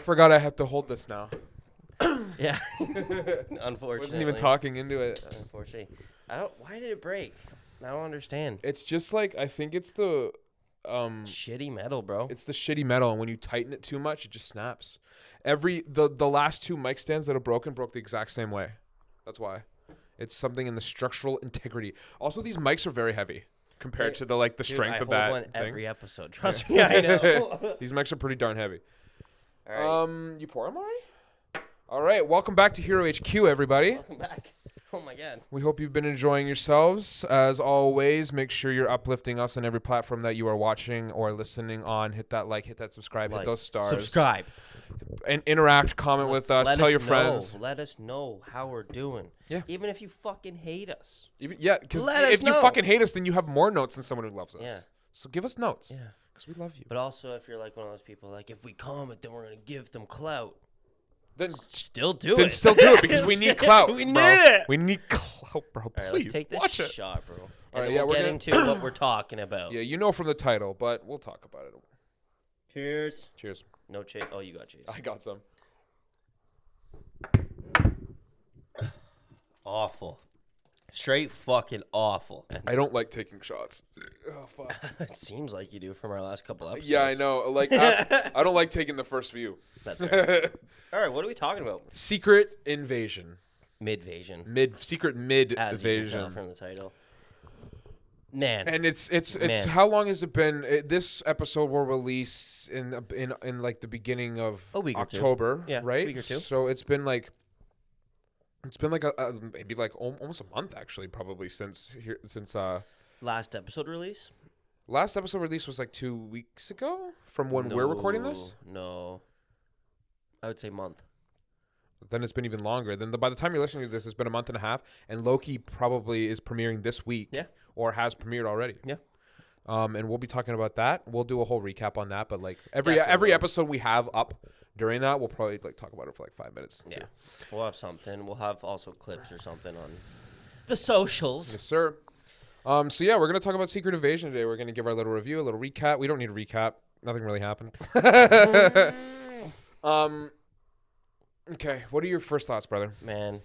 forgot I have to hold this now. Yeah. Unfortunately. Wasn't even talking into it. Unfortunately. Why did it break? I don't understand. It's just like, I think it's the... shitty metal, bro. It's the shitty metal, and when you tighten it too much, it just snaps. The last 2 mic stands that are broke the exact same way. That's why. It's something in the structural integrity. Also, these mics are very heavy compared to the strength of that one thing. every episode. Trust me, I know. These mics are pretty darn heavy. All right. You pour them already? All right, welcome back to Hero HQ, everybody. Welcome back. Oh my God. We hope you've been enjoying yourselves. As always, make sure you're uplifting us on every platform that you are watching or listening on. Hit that like, hit that subscribe, hit those stars. Subscribe. And interact, comment with us, tell your friends. Let us know how we're doing. Yeah. Even if you fucking hate us. Because if you fucking hate us, then you have more notes than someone who loves us. Yeah. So give us notes. Yeah. Because we love you. But also, if you're like one of those people, like, if we comment, then we're going to give them clout. Then still do it. Then still do it because we need clout. We bro. need it. We need clout, bro. Please, all right, let's take this watch it. shot, bro. All right, we'll get into what we're talking about. Yeah, you know from the title, but we'll talk about it. Cheers. Cheers. No chase. Oh, you got chase. I got some. Awful. Straight fucking awful. I don't like taking shots. Oh, fuck. It seems like you do from our last couple episodes. Yeah, I know. Like, I don't like taking the first view. That's right. All right, what are we talking about? Secret invasion. Mid-vasion. Secret mid-invasion. As you can tell from the title. Man. And it's how long has it been? This episode will release in like the beginning of October, yeah, right? A week or two. So it's been like maybe like almost a month actually, probably since last episode release. Last episode release was like 2 weeks ago from when we're recording this. No, I would say month. Then it's been even longer. Then by the time you're listening to this, it's been a month and a half. And Loki probably is premiering this week. Yeah. Or has premiered already. Yeah. And we'll be talking about that. We'll do a whole recap on that. But like every episode we have up during that, we'll probably like talk about it for like 5 minutes. Yeah. We'll have something. We'll have also clips or something on the socials. Yes, sir. So yeah, we're gonna talk about Secret Invasion today. We're gonna give our little review, a little recap. We don't need a recap. Nothing really happened. Okay, what are your first thoughts, brother? Man.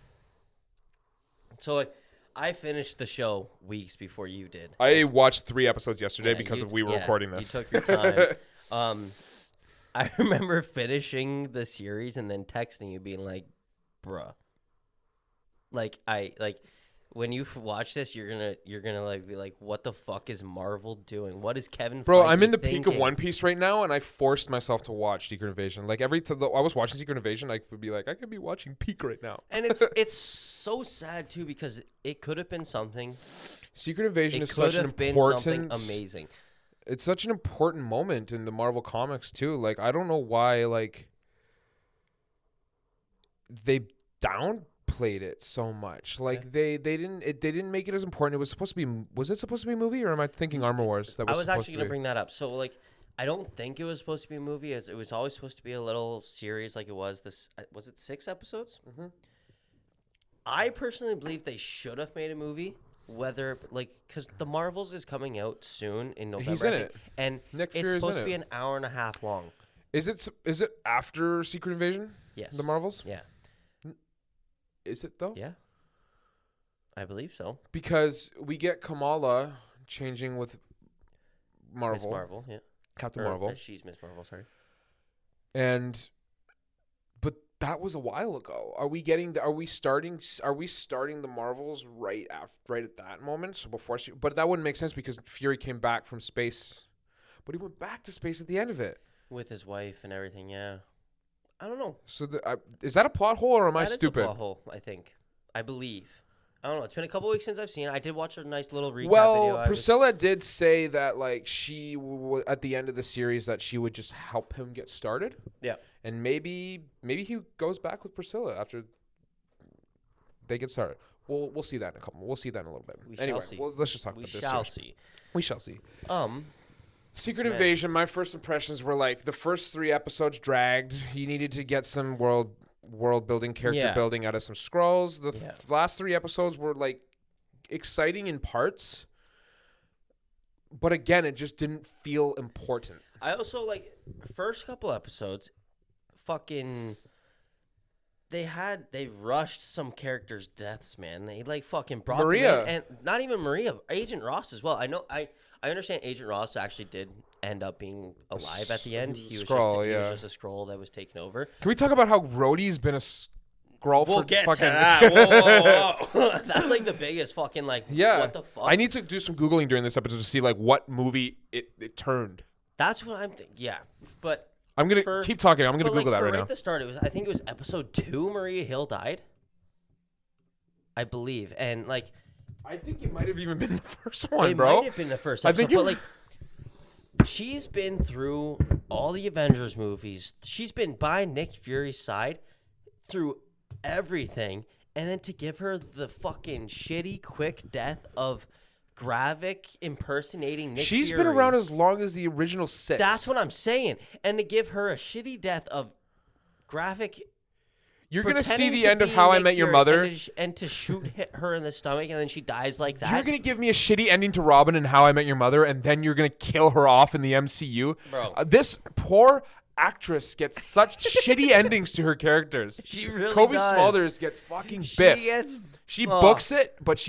So, like, I finished the show weeks before you did. I watched 3 episodes yesterday because we were recording this. You took your time. I remember finishing the series and then texting you being like, bruh. When you watch this, you're gonna like be like, what the fuck is Marvel doing? What is Kevin? Bro, Feige I'm in the thinking? peak of One Piece right now, and I forced myself to watch Secret Invasion. Like every time I was watching Secret Invasion, I would be like, I could be watching Peak right now. And it's so sad too because it could have been something. Secret Invasion is such an important, amazing. It's such an important moment in the Marvel comics too. Like I don't know why they downplayed it so much. Like they didn't make it as important. It was supposed to be. Was it supposed to be a movie, or am I thinking Armor Wars? I was actually gonna bring that up. So like, I don't think it was supposed to be a movie. It was always supposed to be a little series. Like it was this. Was it 6 episodes? Mm-hmm. I personally believe they should have made a movie. Whether because the Marvels is coming out soon in November. He's in it, and it's supposed to be an hour and a half long. Is it after Secret Invasion? Yes. The Marvels. Yeah. Is it though? Yeah. I believe so. Because we get Kamala changing with Marvel. Miss Marvel, yeah. Captain Marvel. She's Miss Marvel, sorry. But that was a while ago. Are we starting the Marvels right at that moment? So before but that wouldn't make sense because Fury came back from space. But he went back to space at the end of it. With his wife and everything, yeah. I don't know. So is that a plot hole or am I stupid? That is a plot hole, I think. I believe. I don't know. It's been a couple weeks since I've seen it. I did watch a nice little recap video. Well, Priscilla did say that she at the end of the series that she would just help him get started. Yeah. And maybe he goes back with Priscilla after they get started. We'll see that in a couple. We'll see that in a little bit. Let's just talk about this. We shall see. Secret Invasion, my first impressions were like the first 3 episodes dragged. You needed to get some world building, character building out of some Skrulls. The last 3 episodes were like exciting in parts, but again, it just didn't feel important. I also first couple episodes fucking. They rushed some characters' deaths, man. They like fucking brought Maria, them in, and not even Maria, Agent Ross as well. I know, I understand Agent Ross actually did end up being alive at the end. He was just a scroll that was taken over. Can we talk about how Rhodey's been a scroll we'll for get fucking? To that. Whoa. That's like the biggest fucking like. Yeah. What the fuck? I need to do some Googling during this episode to see like what movie it turned. That's what I'm thinking. Yeah, but. I'm gonna keep talking. I'm gonna Google that right now. At the start, I think it was episode 2. Maria Hill died, I believe, and like, I think it might have even been the first one, bro. It might have been the first episode, but like, she's been through all the Avengers movies. She's been by Nick Fury's side through everything, and then to give her the fucking shitty, quick death of Gravik impersonating Nick Fury. She's been around as long as the original 6. That's what I'm saying. And to give her a shitty death of Gravik. You're going to see the end of How I Met Your Mother. And to shoot her in the stomach and then she dies like that. You're going to give me a shitty ending to Robin in How I Met Your Mother and then you're going to kill her off in the MCU. Bro. This poor actress gets such shitty endings to her characters. She really Kobe does. Smulders gets fucking biffed. She books it, but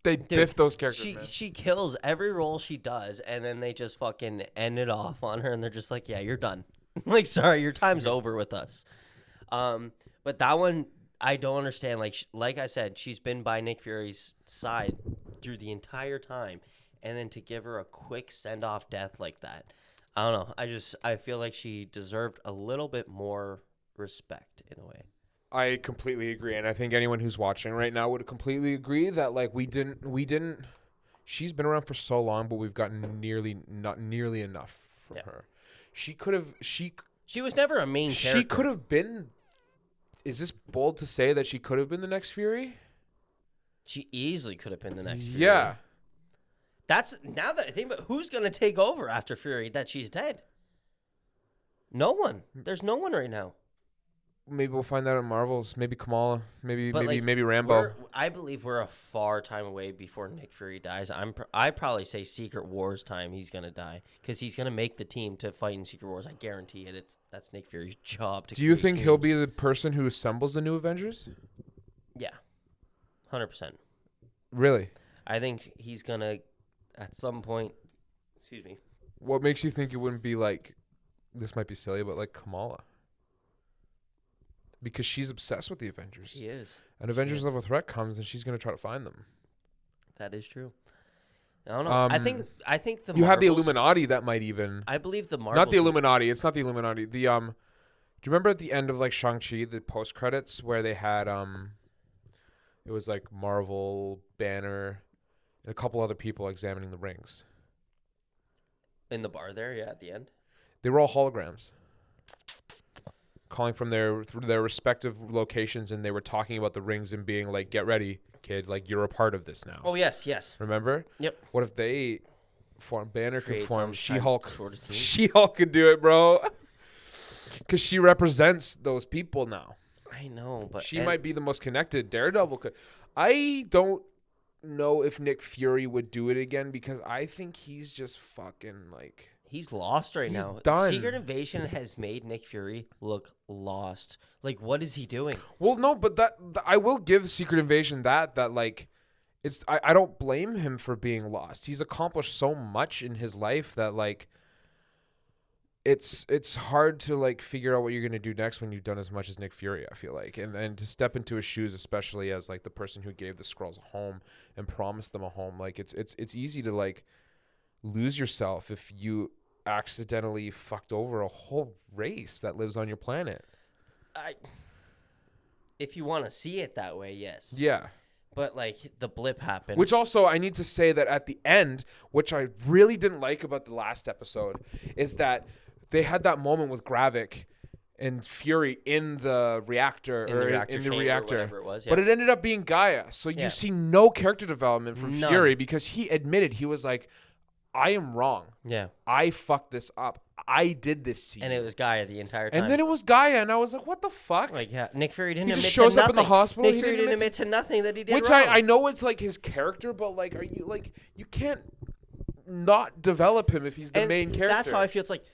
they biff those characters. She kills every role she does, and then they just fucking end it off on her, and they're just like, "Yeah, you're done. Like, sorry, your time's over with us." But that one, I don't understand. Like I said, she's been by Nick Fury's side through the entire time, and then to give her a quick send-off death like that, I don't know. I feel like she deserved a little bit more respect in a way. I completely agree, and I think anyone who's watching right now would completely agree that like we didn't. She's been around for so long, but we've gotten not nearly enough from her. She could have. She was never a main character. She could have been. Is this bold to say that she could have been the next Fury? She easily could have been the next Fury. Yeah. That's now that I think about who's gonna take over after Fury that she's dead. No one. There's no one right now. Maybe we'll find out in Marvels. Maybe Kamala. Maybe Rambo. I believe we're a far time away before Nick Fury dies. I probably say Secret Wars time he's gonna die because he's gonna make the team to fight in Secret Wars. I guarantee it. That's Nick Fury's job. Do you think he'll be the person who assembles the new Avengers? Yeah, 100%. Really? I think he's gonna at some point. Excuse me. What makes you think it wouldn't be like? This might be silly, but like Kamala. Because she's obsessed with the Avengers. She is. An Avengers level threat comes, and she's going to try to find them. That is true. I don't know. I think the you have the Illuminati that might even. I believe the Marvels. Not the Illuminati. It's not the Illuminati. The Do you remember at the end of like Shang-Chi, the post credits where they had it was like Marvel, Banner, and a couple other people examining the rings. In the bar there, yeah, at the end. They were all holograms. Calling from their respective locations, and they were talking about the rings and being like, "Get ready, kid! Like you're a part of this now." Oh yes. Remember? Yep. What if they form Banner could form She-Hulk? Sort of She-Hulk could do it, bro. Because she represents those people now. I know, but she might be the most connected. Daredevil could. I don't know if Nick Fury would do it again because I think he's just fucking like. He's lost right now. Done. Secret Invasion has made Nick Fury look lost. Like, what is he doing? Well, no, but I will give Secret Invasion that like, it's I don't blame him for being lost. He's accomplished so much in his life that like, it's hard to like figure out what you're gonna do next when you've done as much as Nick Fury. I feel like, and to step into his shoes, especially as like the person who gave the Skrulls a home and promised them a home, like it's easy to like lose yourself if you accidentally fucked over a whole race that lives on your planet. If you want to see it that way, yes. Yeah. But like the blip happened. Which also I need to say that at the end, which I really didn't like about the last episode, is that they had that moment with Gravik and Fury in the reactor in the reactor. Whatever it was, yeah. But it ended up being Gaia. So you see no character development from Fury because he admitted, he was like, I am wrong. Yeah. I fucked this up. I did this to you. And it was Gaia the entire time. And then it was Gaia, and I was like, what the fuck? Like, yeah, Nick Fury didn't admit to nothing. He just shows up in the hospital. Nick Fury didn't admit to nothing that he did Which wrong. I know it's like his character, but like, are you like, you can't not develop him if he's the main character. That's how I feel. It's like,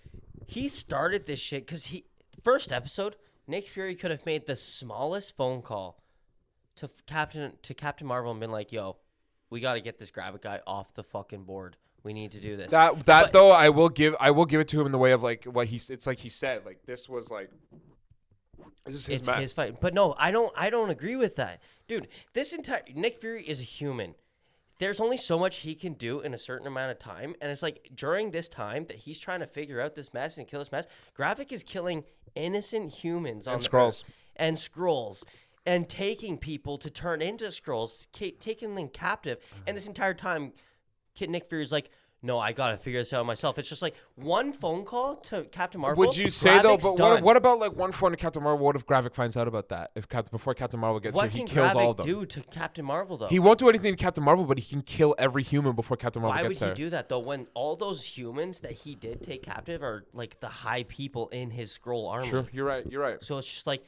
he started this shit because first episode, Nick Fury could have made the smallest phone call to Captain Marvel and been like, "Yo, we got to get this Gravik guy off the fucking board. We need to do this." Though I will give it to him in the way of like what it's like he said, like this was like this is his his fight. But no, I don't agree with that. Dude, this entire Nick Fury is a human. There's only so much he can do in a certain amount of time, and it's like during this time that he's trying to figure out this mess and kill this mess, Gravik is killing innocent humans on the Earth and Skrulls and taking people to turn into Skrulls, taking them captive. And this entire time, Nick Fury's like, "No, I gotta figure this out myself." It's just like one phone call to Captain Marvel. Would you say Gravik's though? But what about like one phone to Captain Marvel? What if Gravik finds out about that? Before Captain Marvel gets here, he kills all of them. What can Gravik do to Captain Marvel though? He won't do anything to Captain Marvel, but he can kill every human before Captain Marvel gets there. Why would he do that though? When all those humans that he did take captive are like the high people in his Skrull army. Sure, you're right. So it's just like,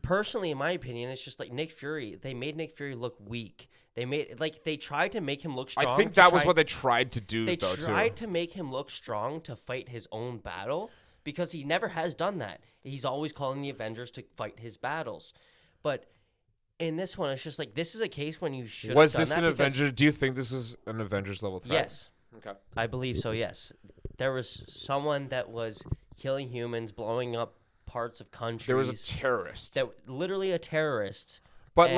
personally, in my opinion, it's just like Nick Fury. They made Nick Fury look weak. They tried to make him look strong. I think that was what they tried to do, They tried to make him look strong to fight his own battle because he never has done that. He's always calling the Avengers to fight his battles. But in this one, it's just like, this is a case when you should have done that. Was this an Avenger? Do you think this is an Avengers level threat? Yes. Okay. I believe so, yes. There was someone that was killing humans, blowing up parts of countries. There was a terrorist. Literally a terrorist. But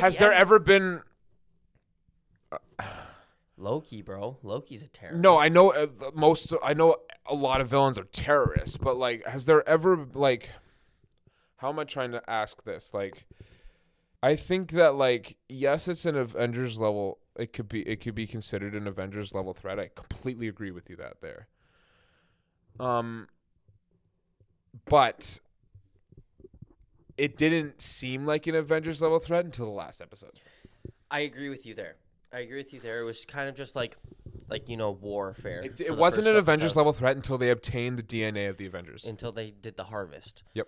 has there ever been Loki, bro? Loki's a terrorist. No, I know I know a lot of villains are terrorists, but like, has there ever like? How am I trying to ask this? Like, I think that like, yes, it's an Avengers level. It could be considered an Avengers level threat. I completely agree with you there. But it didn't seem like an Avengers level threat until the last episode. I agree with you there. It was kind of just like warfare. It wasn't an Avengers level threat until they obtained the DNA of the Avengers. Until they did the harvest. Yep.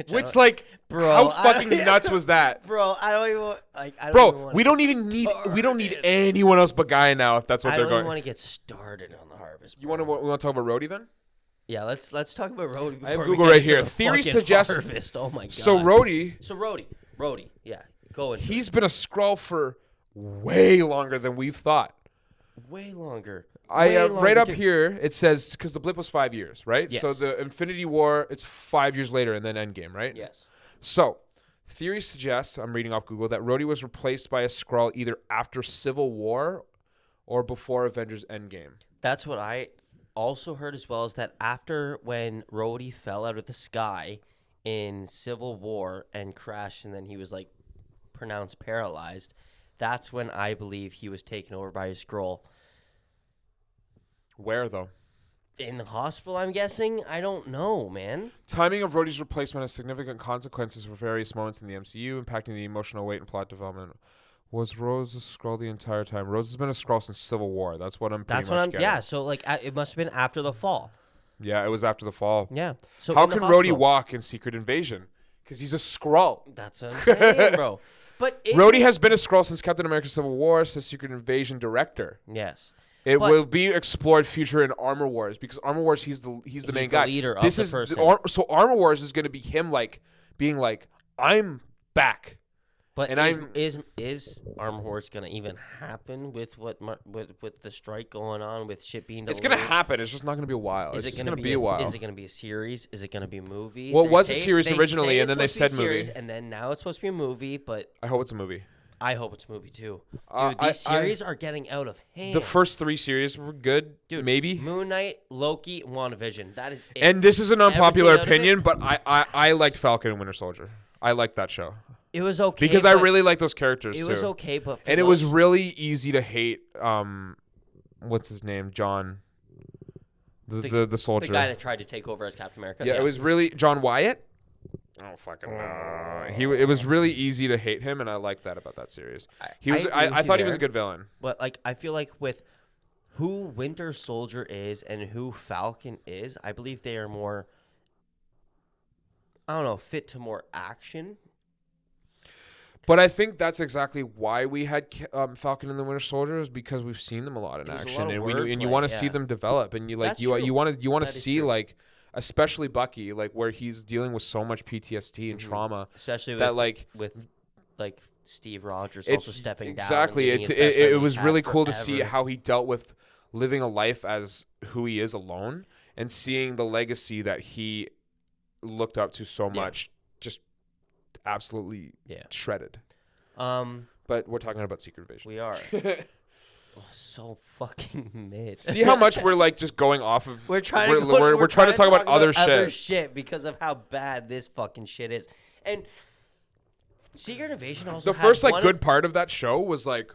Which like, bro, how fucking nuts was that? Bro, I don't even like. We don't need anyone else but Guy now if that's what they're going. I don't even want to get started on the harvest. Bro. We want to talk about Rhodey then? Yeah, let's talk about Rhodey. I have Google right here. Theory suggests. Harvest. Oh my god. So Rhodey. Yeah, go into. He's been a Skrull for way longer than we've thought. Way longer. Right up here it says, because the blip was 5 years, right? Yes. So the Infinity War, it's 5 years later, and then Endgame, right? Yes. So theory suggests, I'm reading off Google, that Rhodey was replaced by a Skrull either after Civil War or before Avengers Endgame. That's what I also heard as well, is that after when Rhodey fell out of the sky in Civil War and crashed, and then he was like pronounced paralyzed, that's when I believe he was taken over by a Skrull. Where though? In the hospital, I'm guessing. I don't know, man. Timing of Rhodey's replacement has significant consequences for various moments in the MCU, impacting the emotional weight and plot development. Was Rose a Skrull the entire time? Rose has been a Skrull since Civil War. That's what I'm pretty much getting. Yeah, so like it must have been after the fall. Yeah, it was after the fall. Yeah. So how can Rhodey walk in Secret Invasion? Because he's a Skrull. That's what I'm saying, bro. But Rhodey has been a Skrull since Captain America: Civil War, says Secret Invasion director. Yes. It will be explored future in Armor Wars, because Armor Wars, he's the main guy. Leader of the person. So Armor Wars is going to be him being like, I'm back. But is Armor Wars going to even happen with with the strike going on, with shit being delayed? It's going to happen. It's just not going to be a while. It's going to be a while. Is it going to be a series? Is it going to be a movie? Well, it was a series originally, and then they said movie. And then now it's supposed to be a movie, but I hope it's a movie. I hope it's a movie too. Dude, these series are getting out of hand. The first 3 series were good, dude. Maybe Moon Knight, Loki, WandaVision. That is it. And this is an unpopular opinion, but I liked Falcon and Winter Soldier. I liked that show. It was okay because I really like those characters too. It was okay, but it was really easy to hate. What's his name? John, the soldier, the guy that tried to take over as Captain America. Yeah, it was really John Wyatt. Oh fucking no! It was really easy to hate him, and I liked that about that series. I thought he was a good villain. But like, I feel like with who Winter Soldier is and who Falcon is, I believe they are more, I don't know, fit to more action. But I think that's exactly why we had Falcon and the Winter Soldier, is because we've seen them a lot in action, and you want to see them develop, and you want to see like, especially Bucky, like where he's dealing with so much PTSD and trauma, especially that with Steve Rogers also stepping down. Exactly, it was really cool to see how he dealt with living a life as who he is alone, and seeing the legacy that he looked up to so much just absolutely shredded. But we're talking about Secret Invasion. We are. So fucking mid. See how much we're like just going off of. We're trying to talk about other shit because of how bad this fucking shit is. And Secret Invasion also. The first good part of that show was like,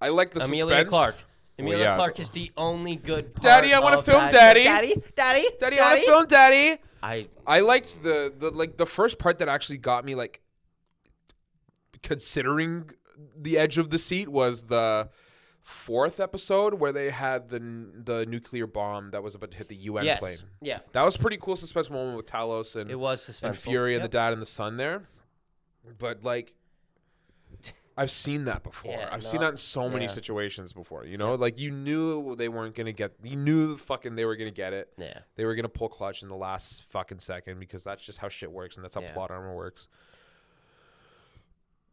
I like the Emilia suspense. Clarke. Emilia Clarke is the only good part. Daddy, I want to film Daddy. Daddy, I want to film Daddy. I liked the first part that actually got me like considering the edge of the seat was the 4th episode where they had the nuclear bomb that was about to hit the UN plane. Yeah. That was a pretty cool suspense moment with Talos and it was and Fury and the dad and the son there. But like, I've seen that before. I've seen that in so many situations before. You know, like you knew they weren't gonna get. You knew they were gonna get it. Yeah. They were gonna pull clutch in the last fucking second because that's just how shit works and that's how plot armor works.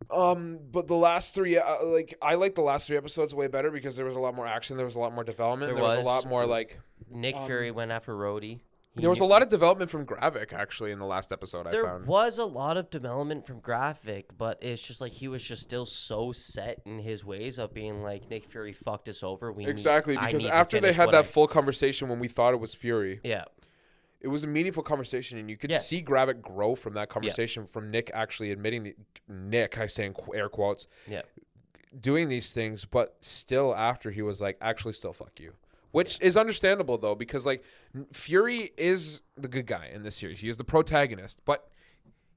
But the last 3, I like the last 3 episodes way better because there was a lot more action. There was a lot more development. There was a lot more like Nick Fury went after Rhodey. There was a lot of development from Gravik, actually, in the last episode, I found. There was a lot of development from Gravik, but it's just like he was just still so set in his ways of being like, Nick Fury fucked us over. Because after they had that full conversation when we thought it was Fury, it was a meaningful conversation, and you could see Gravik grow from that conversation, from Nick actually admitting, Nick, I say in air quotes, doing these things, but still after he was like, actually still fuck you. Which is understandable, though, because, like, Fury is the good guy in this series. He is the protagonist, but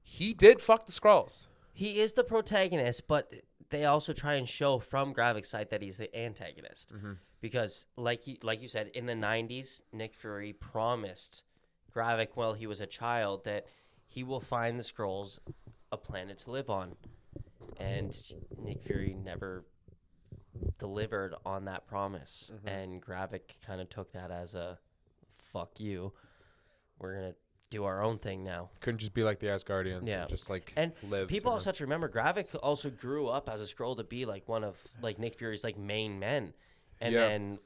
he did fuck the Skrulls. He is the protagonist, but they also try and show from Gravik's side that he's the antagonist. Mm-hmm. Because, like you said, in the 90s, Nick Fury promised Gravik while he was a child that he will find the Skrulls a planet to live on. And Nick Fury never delivered on that promise, and Gravik kind of took that as a fuck you, we're gonna do our own thing now. Couldn't just be like the Asgardians, just like and live. People also have to remember Gravik also grew up as a Skrull to be like one of like Nick Fury's like main men, and then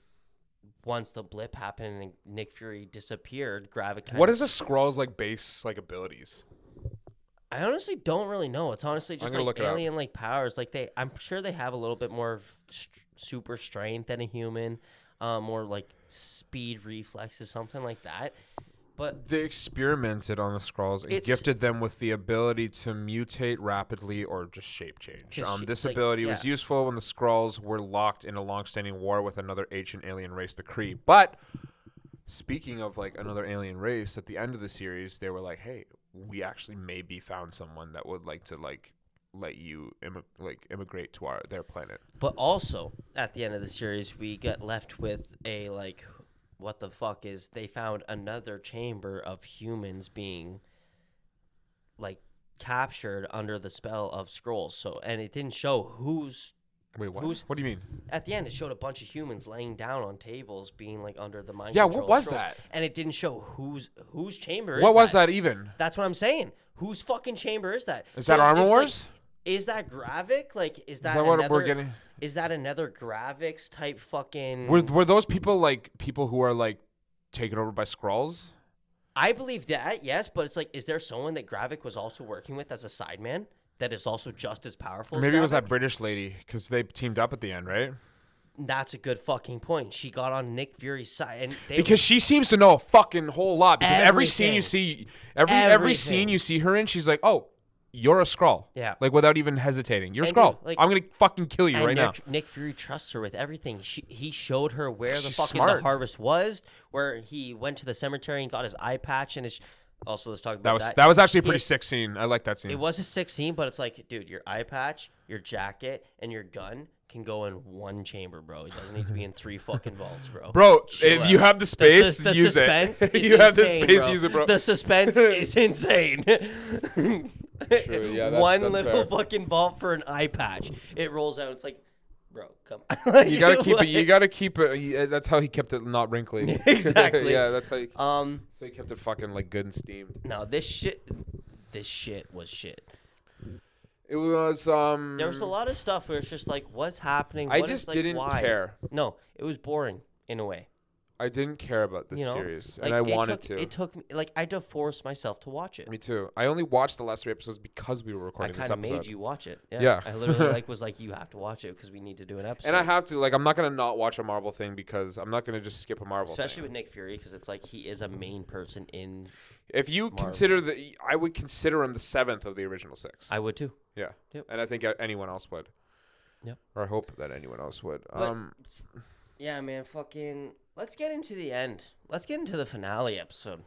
once the blip happened and Nick Fury disappeared, Gravik what is a Skrull's like base like abilities? I honestly don't really know. It's honestly just like alien-like powers. Like I'm sure they have a little bit more super strength than a human, more like speed, reflexes, something like that. But they experimented on the Skrulls and gifted them with the ability to mutate rapidly or just shape change. This ability was useful when the Skrulls were locked in a long-standing war with another ancient alien race, the Kree. But speaking of like another alien race, at the end of the series, they were like, "Hey, we actually maybe found someone that would like to like let you immigrate to their planet." But also at the end of the series, we get left with a like, what the fuck is they found another chamber of humans being like captured under the spell of Skrulls. So, and it didn't show who's. Wait, what? What do you mean? At the end, it showed a bunch of humans laying down on tables, being like under the mind. Yeah, control what was Skrulls. that? And it didn't show whose chamber. What was that even? That's what I'm saying. Whose fucking chamber is that? Is that Armor Wars? Like, is that Gravik? Like, is that what we're getting? Is that another Gravik's type fucking? Were those people like people who are like taken over by Skrulls? I believe that, yes, but it's like, is there someone that Gravik was also working with as a sideman that is also just as powerful? Maybe it was that British lady because they teamed up at the end, right? That's a good fucking point. She got on Nick Fury's side, and because she seems to know a fucking whole lot. Because every scene you see, every scene you see her in, she's like, "Oh, you're a Skrull." Yeah, like without even hesitating, you're a Skrull. Like, I'm gonna fucking kill you right now. Nick Fury trusts her with everything. He showed her where the fucking the harvest was, where he went to the cemetery and got his eye patch and his. Also, let's talk about that. That was actually a pretty sick scene. I like that scene. It was a sick scene, but it's like, dude, your eye patch, your jacket, and your gun can go in one chamber, bro. It doesn't need to be in 3 fucking vaults, bro. Bro, if you have the space, use it. You have the space, use it, bro. The suspense is insane. True. Yeah, that's One that's little fair. fucking vault for an eye patch. It rolls out. It's like, bro, come on. You gotta keep it. You gotta keep it. That's how he kept it not wrinkly. Exactly. Yeah, that's how. So he kept it fucking like good and steamed. No, this shit was shit. It was. There was a lot of stuff where it's just like, what's happening? I just didn't care. No, it was boring in a way. I didn't care about this series, and I wanted to. It took me, like, I had to force myself to watch it. Me too. I only watched the last 3 episodes because we were recording this episode. I kind of made you watch it. Yeah. I literally was like, you have to watch it because we need to do an episode. And I have to. Like, I'm not going to not watch a Marvel thing because I'm not going to just skip a Marvel Especially thing. with Nick Fury, because it's like he is a main person in If you Marvel. consider I would consider him the 7th of the original 6. I would too. Yeah. Yep. And I think anyone else would. Yep. Or I hope that anyone else would. Yeah, man, fucking... Let's get into the end. Let's get into the finale episode.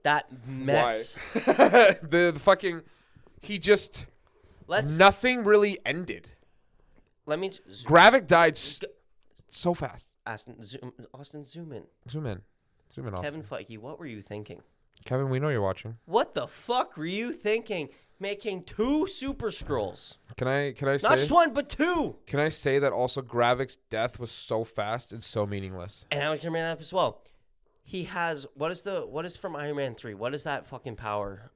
That mess. Why? the fucking... He just... Nothing really ended. Let me... Gravik died so fast. Austin, zoom in. Zoom in, Austin. Kevin Feige, what were you thinking? Kevin, we know you're watching. What the fuck were you thinking? Making 2 Super Scrolls. Can I say not just 1 but 2? Can I say that also Gravik's death was so fast and so meaningless? And I was gonna bring that up as well. He has what is from Iron Man 3? What is that fucking power?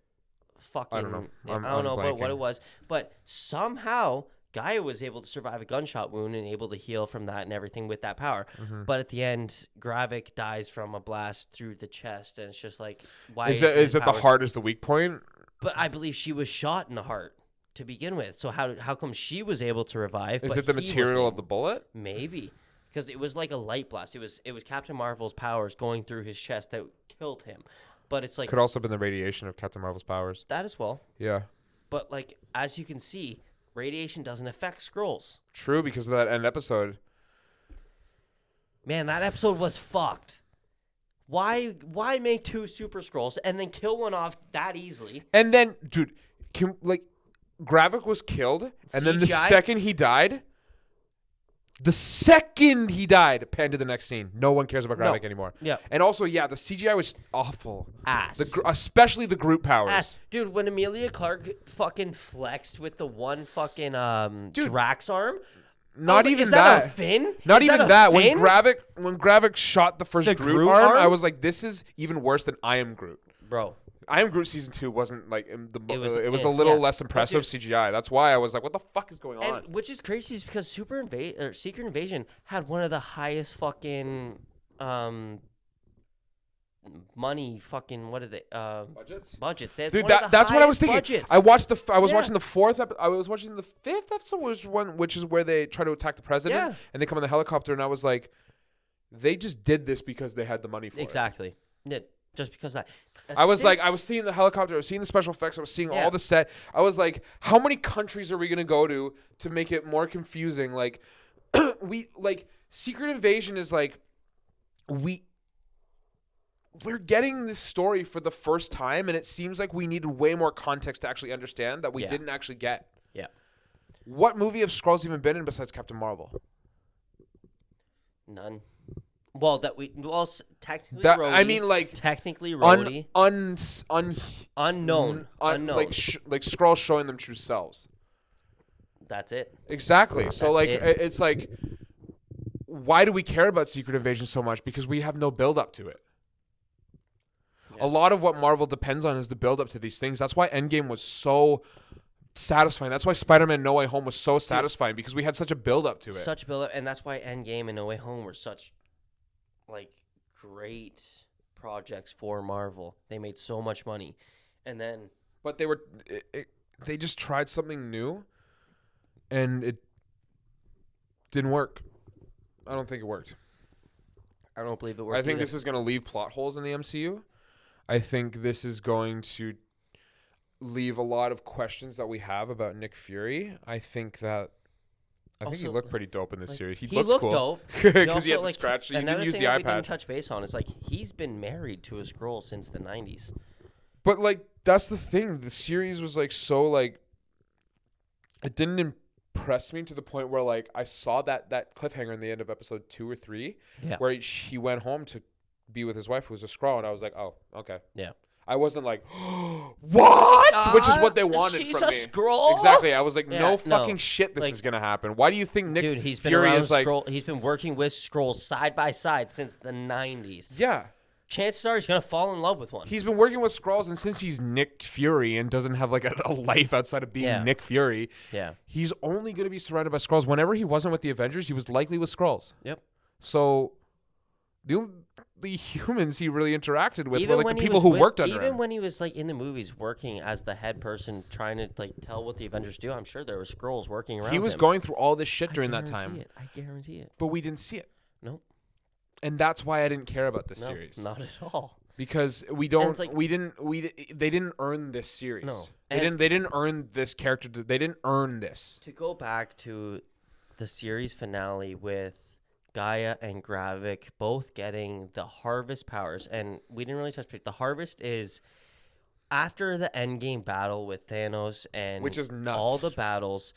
Fucking I don't know. I don't know what it was, but somehow Gaia was able to survive a gunshot wound and able to heal from that and everything with that power. Mm-hmm. But at the end, Gravik dies from a blast through the chest, and it's just like, why is that the heart is the weak point? But I believe she was shot in the heart to begin with. So how come she was able to revive? Is it the material of the bullet? Maybe, because it was like a light blast. It was Captain Marvel's powers going through his chest that killed him. But it's like could also have been the radiation of Captain Marvel's powers. That as well. Yeah. But like as you can see, radiation doesn't affect Skrulls. True, because of that end episode. Man, that episode was fucked. Why make 2 Super Skrulls and then kill one off that easily? And then, dude, Gravik was killed, and then the second he died, pan to the next scene. No one cares about Gravik anymore. Yeah. And also, the CGI was awful. Ass. Especially the Groot powers. Ass. Dude, when Emilia Clarke fucking flexed with the one fucking Drax arm. Not even is that a fin? Not even that. When Gravik shot the first Groot arm, I was like, this is even worse than I Am Groot. Bro. I Am Groot season 2 wasn't like it was a little less impressive CGI. That's why I was like, what the fuck is going on? Which is crazy is because Secret Invasion had one of the highest fucking money fucking what are they budgets. Dude, that's what I was thinking. Budgets. I was watching the 4th I was watching the 5th episode, which is where they try to attack the president and they come in the helicopter, and I was like, they just did this because they had the money for it. Exactly. Yeah, just because that. I was seeing the helicopter, I was seeing the special effects, I was seeing all the set. I was like, how many countries are we gonna go to make it more confusing? Like, Secret Invasion is like, we're getting this story for the first time, and it seems like we needed way more context to actually understand that we didn't actually get. Yeah. What movie have Skrulls even been in besides Captain Marvel? None. Well, technically Rhodey. I mean, like technically Rhodey. Unknown. Like Skrulls showing them true selves. That's it. Exactly. So it's like, why do we care about Secret Invasion so much? Because we have no build up to it. A lot of what Marvel depends on is the build up to these things. That's why Endgame was so satisfying. That's why Spider-Man No Way Home was so satisfying, because we had such a build up to it. Such a build up, and that's why Endgame and No Way Home were such great projects for Marvel. They made so much money. And then but they just tried something new, and it didn't work. I don't think it worked. I don't believe it worked. I think this is going to leave plot holes in the MCU. I think this is going to leave a lot of questions that we have about Nick Fury. I think he looked pretty dope in this series. He looked cool. Dope because he had the scratch. He didn't use the iPad. iPad. We didn't touch base on is he's been married to a Skrull since the 90s. But that's the thing. The series was so it didn't impress me to the point where I saw that cliffhanger in the end of episode 2 or 3, where he went home to be with his wife, who was a Skrull, and I was like, oh, okay. Yeah. I wasn't like, what? Which is what they wanted she's from a me. Skrull? Exactly. I was like, Yeah, no fucking no. shit this Like, is going to happen. Why do you think Nick he's been Fury around is like... He's been working with Skrulls side by side since the 90s. Yeah. Chances are he's going to fall in love with one. He's been working with Skrulls, and since he's Nick Fury and doesn't have like a life outside of being Nick Fury, he's only going to be surrounded by Skrulls. Whenever he wasn't with the Avengers, he was likely with Skrulls. Yep. So the only humans he really interacted with were like the people who worked under him. Even when he was like in the movies working as the head person trying to like tell what the Avengers do, I'm sure there were Skrulls working around him. He was going through all this shit during that time. I guarantee it. But we didn't see it. Nope. And that's why I didn't care about this series. Not at all. Because they didn't earn this series. No. They didn't earn this character. They didn't earn this. To go back to the series finale with Gaia and Gravik both getting the harvest powers, and we didn't really touch base. The harvest is after the endgame battle with Thanos and which is nuts. All the battles,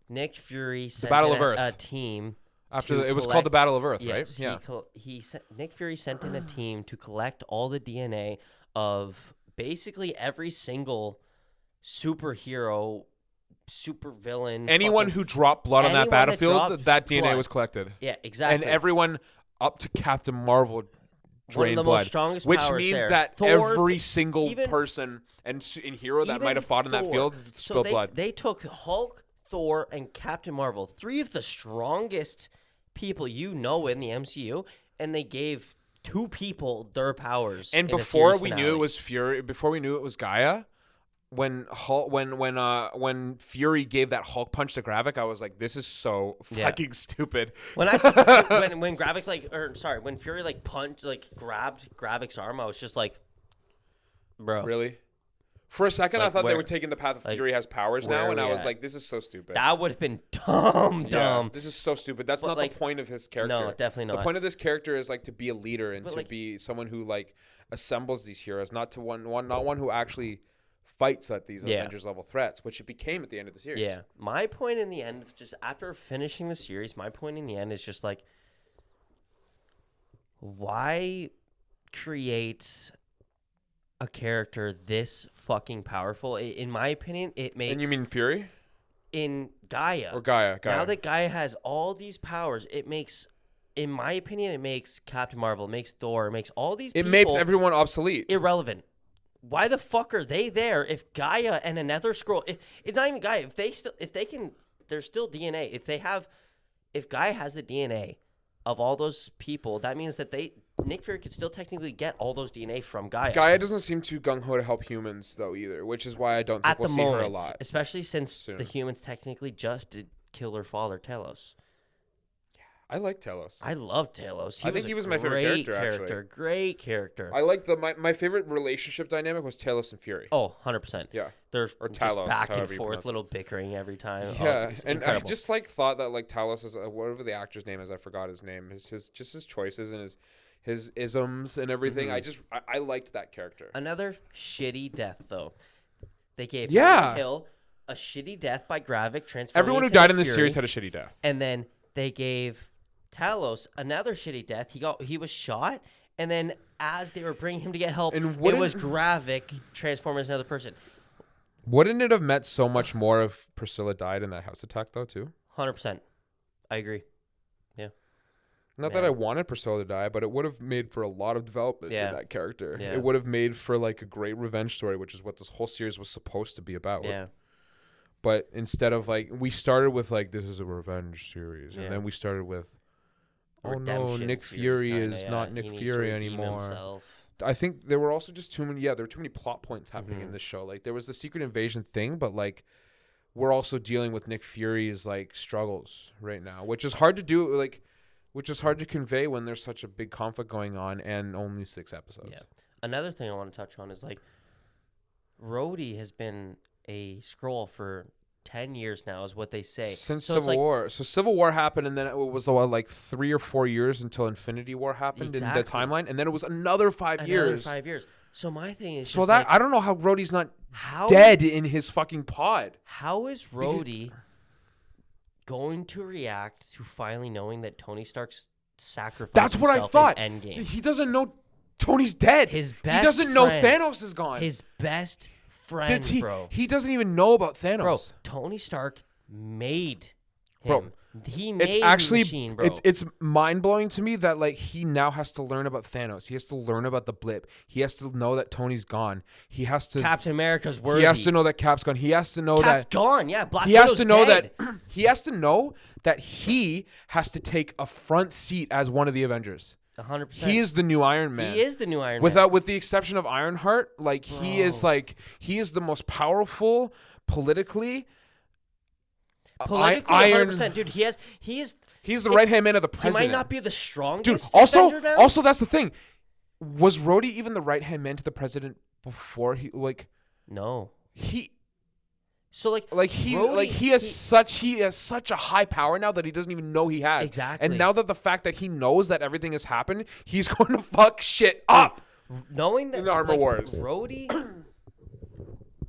Nick Fury sent a team. It was called the Battle of Earth, yes, right? Yeah. Nick Fury sent in a team to collect all the DNA of basically every single superhero, supervillain. Anyone who dropped blood on that battlefield, that DNA was collected. Yeah, exactly. And everyone up to Captain Marvel drained blood. Most strongest which powers means there. that Thor, every single person and hero that might have fought in that field spilled blood. They took Hulk, Thor, and Captain Marvel, 3 of the strongest people in the MCU, and they gave 2 people their powers. And before we knew it was Fury, before we knew it was Gaia, when Fury gave that Hulk punch to Gravik, I was like, this is so fucking stupid. When Gravik when Fury grabbed Gravik's arm, I was just like, bro, really? For a second, I thought they were taking the path of Fury has powers now, and I was like, this is so stupid. That would have been dumb. This is so stupid. That's not the point of his character. No, definitely not. The point of this character is to be a leader and to be someone who assembles these heroes, not one who actually fights at these Avengers level threats, which it became at the end of the series. Yeah. My point in the end, just after finishing the series, is just why create a character this fucking powerful? In my opinion, it makes... And you mean Fury? In Gaia. Or Gaia. Now that Gaia has all these powers, it makes... In my opinion, it makes Captain Marvel, it makes Thor, it makes all these people... It makes everyone obsolete. Irrelevant. Why the fuck are they there if Gaia and another Skrull... It's not even Gaia. There's still DNA. If Gaia has the DNA of all those people, that means that Nick Fury could still technically get all those DNA from Gaia. Gaia doesn't seem too gung-ho to help humans, though, either, which is why I don't think we'll see her a lot. Especially since the humans technically just did kill her father, Talos. I like Talos. I love Talos. I think he was my favorite character, actually. Great character. I like my favorite relationship dynamic was Talos and Fury. Oh, 100%. Yeah. They're Talos, just back and forth, little bickering every time. Yeah, and I just thought that Talos is whatever the actor's name is. I forgot his name. His choices and his isms and everything. Mm-hmm. I liked that character. Another shitty death though. They gave Hill a shitty death by Gravik transforming. Everyone who died in this series had a shitty death. And then they gave Talos another shitty death. He was shot, and then as they were bringing him to get help, it was Gravik transforming as another person. Wouldn't it have meant so much more if Priscilla died in that house attack, though, too? 100%. I agree. Yeah. Not that I wanted Priscilla to die, but it would have made for a lot of development in that character. Yeah. It would have made for a great revenge story, which is what this whole series was supposed to be about. Yeah. But instead of we started with this is a revenge series, and then we started with, oh no, Nick Fury is not Nick Fury anymore. Himself. I think there were also just too many. Yeah, there were too many plot points happening in this show. There was the secret invasion thing, but we're also dealing with Nick Fury's struggles right now, which is hard to do. Which is hard to convey when there's such a big conflict going on and only 6 episodes. Yeah. Another thing I want to touch on is Rhodey has been a Skrull for 10 years now, is what they say. Since Civil War. So Civil War happened, and then it was 3 or 4 years until Infinity War happened in the timeline, and then it was another 5 years. Another 5 years. So my thing is, I don't know how Rhodey's not dead in his fucking pod. How is Rhodey going to react to finally knowing that Tony Stark's sacrificed That's what I thought. in Endgame? He doesn't know Tony's dead. His best He doesn't know Thanos is gone. His best friend, bro. He doesn't even know about Thanos. Bro, Tony Stark made him. Bro, he made it's actually, the machine, bro. It's mind-blowing to me that, like, he now has to learn about Thanos. He has to learn about the blip. He has to know that Tony's gone. He has to... Captain America's worthy. He has to know that Cap's gone. He has to know Cap's that... gone, yeah. Black He has Widow's to know dead. that... He has to know that he has to take a front seat as one of the Avengers. 100%. He is the new Iron Man. He is the new Iron Man. With the exception of Ironheart, like, he is the most powerful politically... Politically, 100%, dude. He's the right-hand man of the president. He might not be the strongest. Dude, Avenger now. also that's the thing. Was Rhodey even the right-hand man to the president before he like? No. He. So he has such a high power now that he doesn't even know he has. Exactly. And now that the fact that he knows that everything has happened, he's going to fuck shit up. Knowing that in the Armor Wars, Rhodey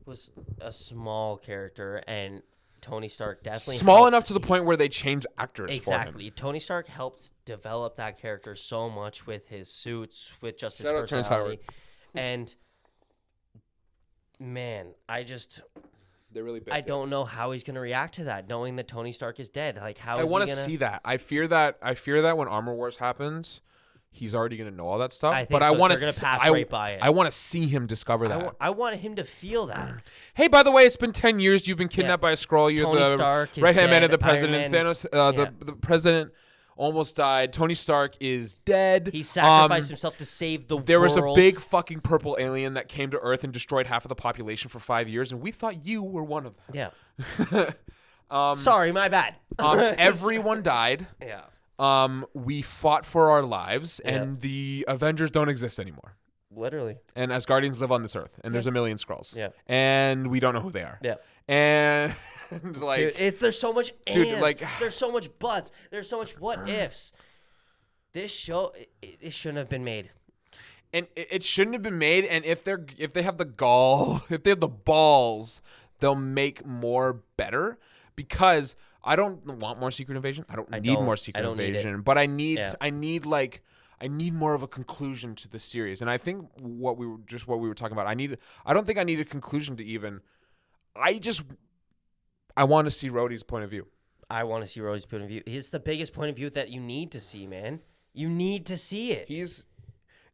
was a small character and. Tony Stark definitely small enough to the point where they change actors. Exactly. For him. Tony Stark helped develop that character so much with his suits, with just his Shout out personality. And man, they really I don't know how he's gonna react to that, knowing that Tony Stark is dead. Like how I want to see that. I fear that when Armor Wars happens, he's already going to know all that stuff. I want to pass right by it. I want to see him discover that. I want him to feel that. Hey, by the way, it's been 10 years. You've been kidnapped by a Skrull. You're Tony the Stark right-hand man of the Iron president. Man. Thanos, the president almost died. Tony Stark is dead. He sacrificed himself to save the world. There was a big fucking purple alien that came to Earth and destroyed half of the population for 5 years, and we thought you were one of them. Yeah. Sorry, my bad. Everyone died. Yeah. We fought for our lives, and the Avengers don't exist anymore. Literally. And Asgardians live on this Earth, and there's a million Skrulls. Yeah. And we don't know who they are. Yeah. And like, dude, there's so much dude, like, there's so much buts. There's so much what ifs. This show, it shouldn't have been made. And it shouldn't have been made. And if they have the gall, if they have the balls, they'll make more better. Because I don't want more Secret Invasion. I don't need more Secret Invasion. But I need more of a conclusion to the series. And I think what we were talking about. I don't think I need a conclusion to even. I want to see Rhodey's point of view. I want to see Rhodey's point of view. It's the biggest point of view that you need to see, man. You need to see it. He's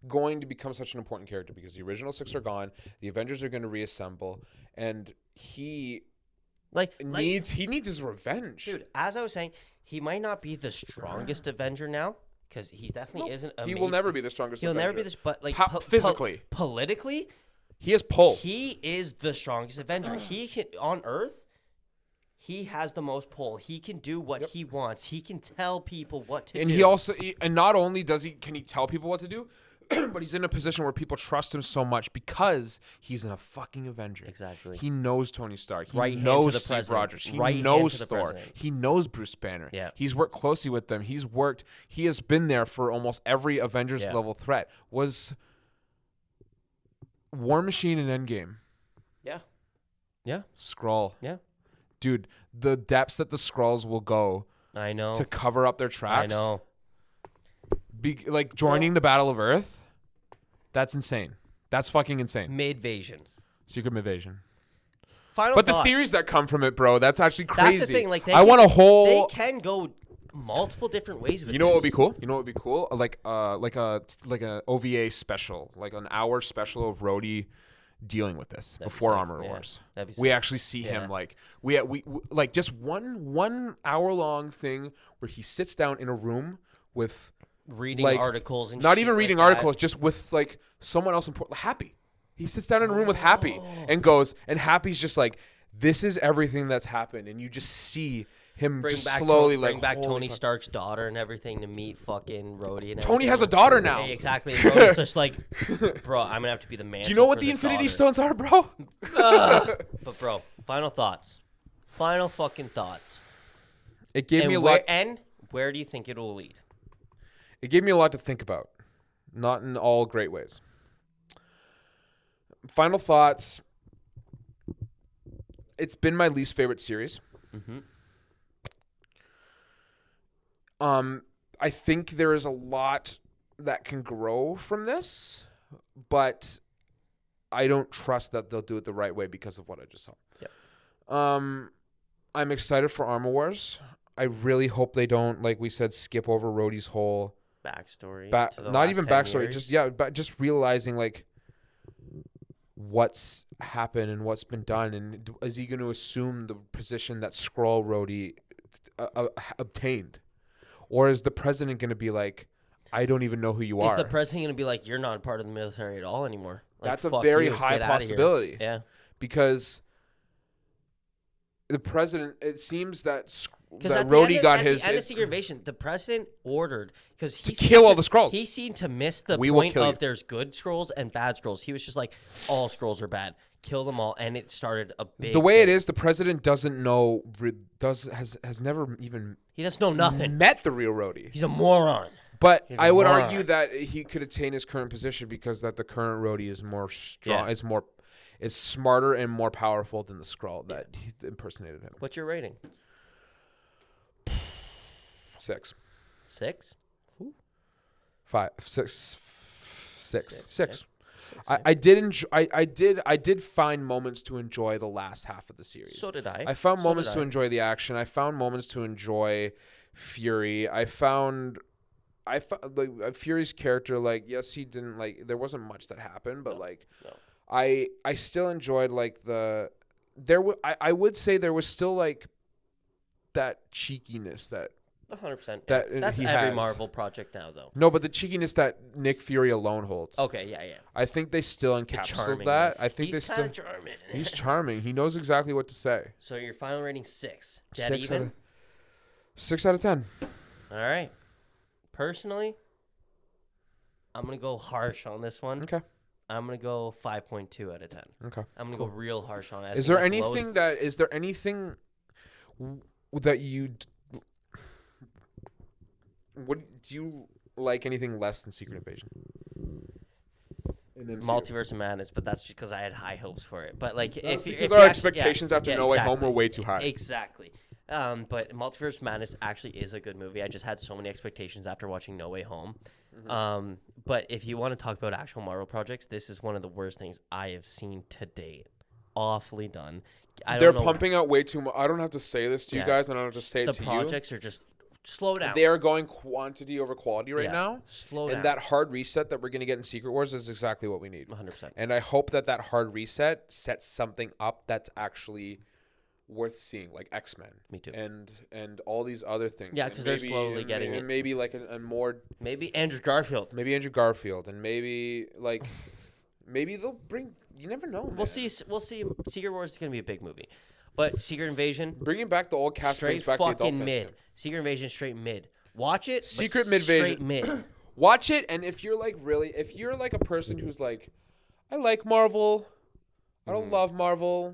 going to become such an important character because the original six are gone. The Avengers are going to reassemble, and he needs his revenge. Dude, as I was saying, he might not be the strongest Avenger now because he definitely isn't. He will never be the strongest. He'll Avenger. never be this, but like physically, politically, he has pull. He is the strongest Avenger. He can on Earth. He has the most pull. He can do what he wants. He can tell people what to do. And he also, and not only can he tell people what to do, but he's in a position where people trust him so much because he's a fucking Avenger. Exactly. He knows Tony Stark. He right knows Steve Rogers. He knows Thor. He knows Bruce Banner. Yeah. He's worked closely with them. He has been there for almost every Avengers level threat. Was War Machine in Endgame? Yeah. Yeah. Skrull. Yeah. Dude, the depths that the Skrulls will go I know. to cover up their tracks. I know. Like joining the Battle of Earth, that's insane. That's fucking insane. Mid-vasion. Secret Invasion. Final but thoughts. The theories that come from it, bro, that's actually crazy. That's the thing. Like they can go multiple different ways with You know what would be cool? You know what would be cool? Like an OVA special, like an hour special of Rhodey dealing with this before Armor Wars. We actually see him like we like just one hour long thing where he sits down in a room with reading articles and not even reading articles, just with like someone else important. Happy. He sits down in a room with Happy and goes, and Happy's just like, this is everything that's happened, and you just see him slowly bring back Tony Stark's daughter and everything to meet fucking Rhodey. And Tony has a daughter now. Yeah, exactly. And Rhodey's just like, bro, I'm gonna have to be the man. Do you know what the Infinity Stones are, bro? But bro, final thoughts. Final fucking thoughts. It gave me a lot. And where do you think it will lead? It gave me a lot to think about, not in all great ways. Final thoughts. It's been my least favorite series. Mm-hmm. I think there is a lot that can grow from this, but I don't trust that they'll do it the right way because of what I just saw. Yep. I'm excited for Armor Wars. I really hope they don't, like we said, skip over Rhodey's whole backstory. Not even backstory, years. just realizing like what's happened and what's been done, and is he going to assume the position that Skrull Rhodey obtained, or is the president going to be like, I don't even know who you are? Is the president going to be like, you're not part of the military at all anymore? Like, that's a very high possibility. Yeah, because the president, it seems that Rhodey got his. At the end of Secret Invasion, the president ordered because he kill all the Skrulls. He seemed to miss the point of there's good Skrulls and bad Skrulls. He was just like, all Skrulls are bad. Kill them all, and it started a big. The way it is, the president doesn't know. Has never even. He doesn't know nothing. Met the real Rhodey. He's a moron. But I would argue that he could attain his current position because that the current Rhodey is more strong. Yeah. Is smarter and more powerful than the Skrull that impersonated him. What's your rating? 6. 6? 5. 6. 6. 6. Yeah. I did find moments to enjoy the last half of the series. So did I. I found moments to enjoy the action. I found moments to enjoy Fury. I found like Fury's character, like, yes, he didn't, like, there wasn't much that happened, but I still enjoyed like I would say there was still like that cheekiness that 100%. That that's every Marvel project now, though. No, but the cheekiness that Nick Fury alone holds. Okay, yeah. I think they still encapsulate that. I think he's kind of charming. He's charming. He knows exactly what to say. So your final rating 6. Dead even? 6 out of 10. All right. Personally, I'm gonna go harsh on this one. Okay. I'm gonna go 5.2 out of 10. Okay. I'm gonna go real harsh on it. Is there anything that you would do you like anything less than Secret Invasion? Multiverse of Madness, but that's just because I had high hopes for it. But like, if our expectations after No Way Home were way too high. Exactly. But Multiverse of Madness actually is a good movie. I just had so many expectations after watching No Way Home. Mm-hmm. But if you want to talk about actual Marvel projects, this is one of the worst things I have seen to date. Awfully done. They're pumping out way too much. I don't have to say this to you guys, and I don't have to say it to you. The projects are just slow down. They are going quantity over quality right now. Slow down. And that hard reset that we're going to get in Secret Wars is exactly what we need. 100%. And I hope that hard reset sets something up that's actually worth seeing, like X-Men. Me too. And all these other things. Yeah, because they're slowly getting it. Maybe like a more... Maybe Andrew Garfield. And maybe like... maybe they'll bring... You never know, man. We'll see. Secret Wars is going to be a big movie. But Secret Invasion... Bringing back the old cast straight back fucking mid. Secret Invasion straight mid. Watch it, Secret mid straight mid. Watch it, and if you're like a person who's like, I like Marvel, I don't love Marvel,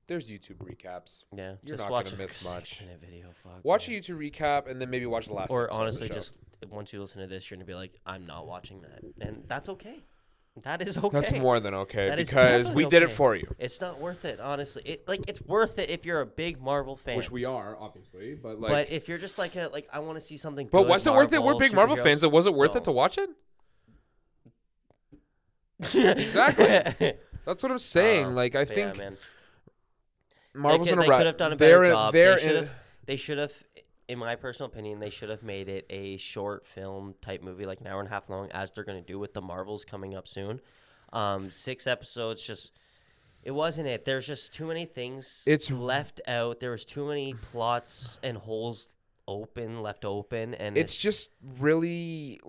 there's YouTube recaps. Yeah, you're not gonna miss much. Video, watch a YouTube recap, and then maybe watch the last. Or honestly, just once you listen to this, you're gonna be like, I'm not watching that, and that's okay. That is okay. That's more than okay, because we did it for you. It's not worth it, honestly. It's worth it if you're a big Marvel fan, which we are, obviously. But if you're just like I want to see something. But was it worth it? We're big Marvel fans. Was it worth it to watch it? Exactly. That's what I'm saying. I think Marvel's in a rut. They could have done a better job. They should have. In my personal opinion, they should have made it a short film type movie, like an hour and a half long, as they're going to do with the Marvels coming up soon. 6 episodes, it wasn't it. There's just too many things left out. There was too many plots and holes left open. And it's just really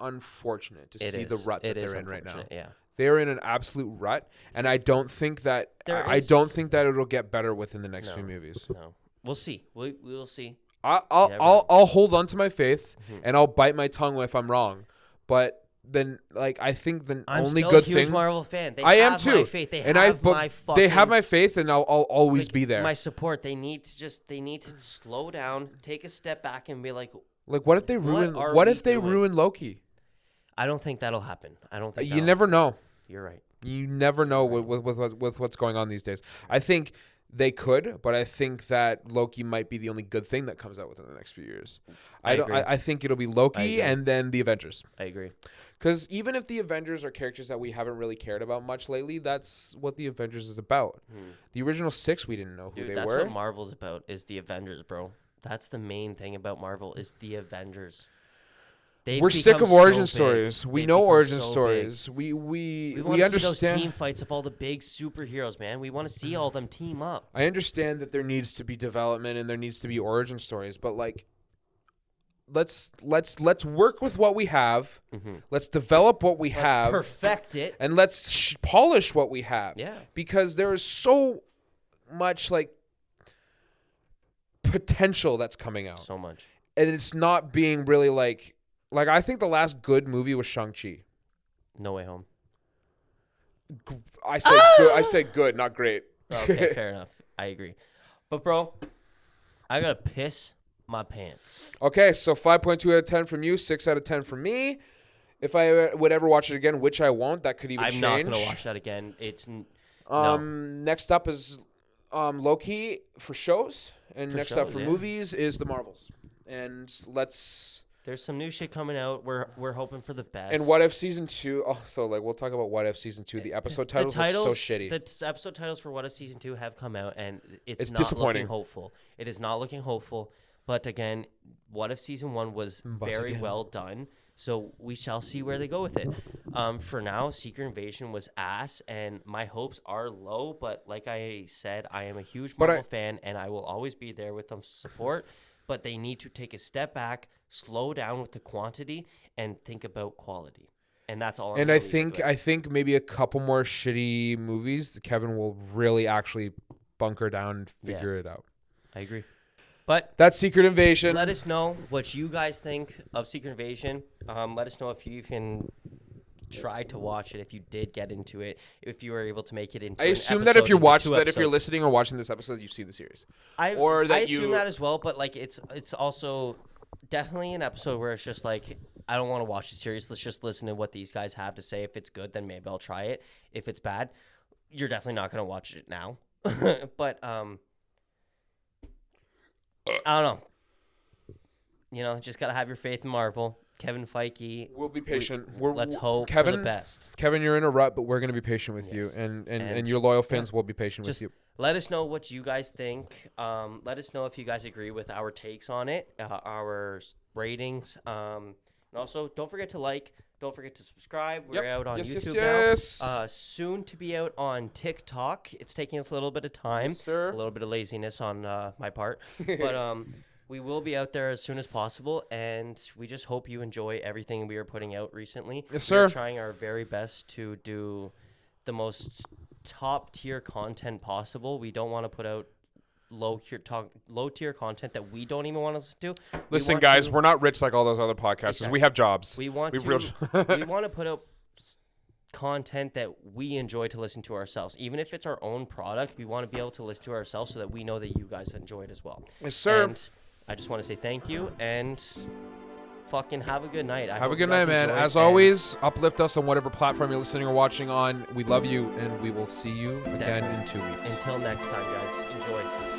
unfortunate to see the rut that they're in right now. Yeah. They're in an absolute rut, and I don't think that it'll get better within the next few movies. No. We'll see. We will see. I'll hold on to my faith, and I'll bite my tongue if I'm wrong. But then, I think the only good thing. I'm still a huge Marvel fan. I am too. My faith. They have my faith, and I'll always be there. My support. They need to slow down, take a step back, and be like, what if they ruin? What if they ruin Loki? I don't think that'll happen. I don't think you never know. You're right. You never know with what's going on these days. I think They could, but I think that Loki might be the only good thing that comes out within the next few years. I think it'll be Loki and then the Avengers. I agree. Because even if the Avengers are characters that we haven't really cared about much lately, that's what the Avengers is about. The original 6, we didn't know who they were. That's what Marvel's about, is the Avengers, bro. That's the main thing about Marvel, is the Avengers. We're sick of origin stories. We know origin stories. We want to see those understand team fights of all the big superheroes, man. We want to see all of them team up. I understand that there needs to be development and there needs to be origin stories, but like, let's work with what we have. Let's develop what we have. Perfect it. And let's polish what we have. Yeah. Because there is so much like potential that's coming out. So much. And it's not being really like I think the last good movie was Shang-Chi. No Way Home. I said good, not great. Okay, fair enough. I agree. But bro, I gotta piss my pants. Okay, so 5.2 out of 10 from you, 6 out of 10 from me. If I would ever watch it again, which I won't, that could even change. I'm not gonna watch that again. It's no. Next up is Loki for shows, and next up for movies is the Marvels. And there's some new shit coming out. We're hoping for the best. And What If Season 2. Oh, so like we'll talk about What If Season 2. The episode titles are so shitty. The episode titles for What If Season 2 have come out, and it's not disappointing. Looking hopeful. It is not looking hopeful. But again, What If Season 1 was very well done. So we shall see where they go with it. For now, Secret Invasion was ass, and my hopes are low. But like I said, I am a huge Marvel fan, and I will always be there with them support. But they need to take a step back, slow down with the quantity, and think about quality. And that's all. I think maybe a couple more shitty movies, Kevin will really actually bunker down and figure it out. I agree. But that's Secret Invasion. Let us know what you guys think of Secret Invasion. Let us know if you can try to watch it, if you did get into it, if you were able to make it into I assume that if you're listening or watching this episode, you've seen the series. I assume that as well, but like it's also definitely an episode where it's just like, I don't want to watch the series. Let's just listen to what these guys have to say. If it's good, then maybe I'll try it. If it's bad, you're definitely not going to watch it now. But I don't know. You know, just got to have your faith in Marvel. Kevin Feige. We'll be patient. Let's hope for the best. Kevin, you're in a rut, but we're going to be patient with you. And your loyal fans will be patient with you. Let us know what you guys think. Let us know if you guys agree with our takes on it, our ratings. And also, don't forget to like. Don't forget to subscribe. We're out on YouTube now. Soon to be out on TikTok. It's taking us a little bit of time. Yes, sir. A little bit of laziness on my part. But we will be out there as soon as possible, and we just hope you enjoy everything we are putting out recently. Yes, sir. We're trying our very best to do the most top-tier content possible. We don't want to put out low-tier content that we don't even want to listen to. Listen, guys, we're not rich like all those other podcasters. Exactly. We have jobs. We want to put out content that we enjoy to listen to ourselves. Even if it's our own product, we want to be able to listen to ourselves so that we know that you guys enjoy it as well. Yes, sir. And I just want to say thank you and fucking have a good night. Have a good night, man. As always, uplift us on whatever platform you're listening or watching on. We love you, and we will see you again in 2 weeks. Until next time, guys. Enjoy.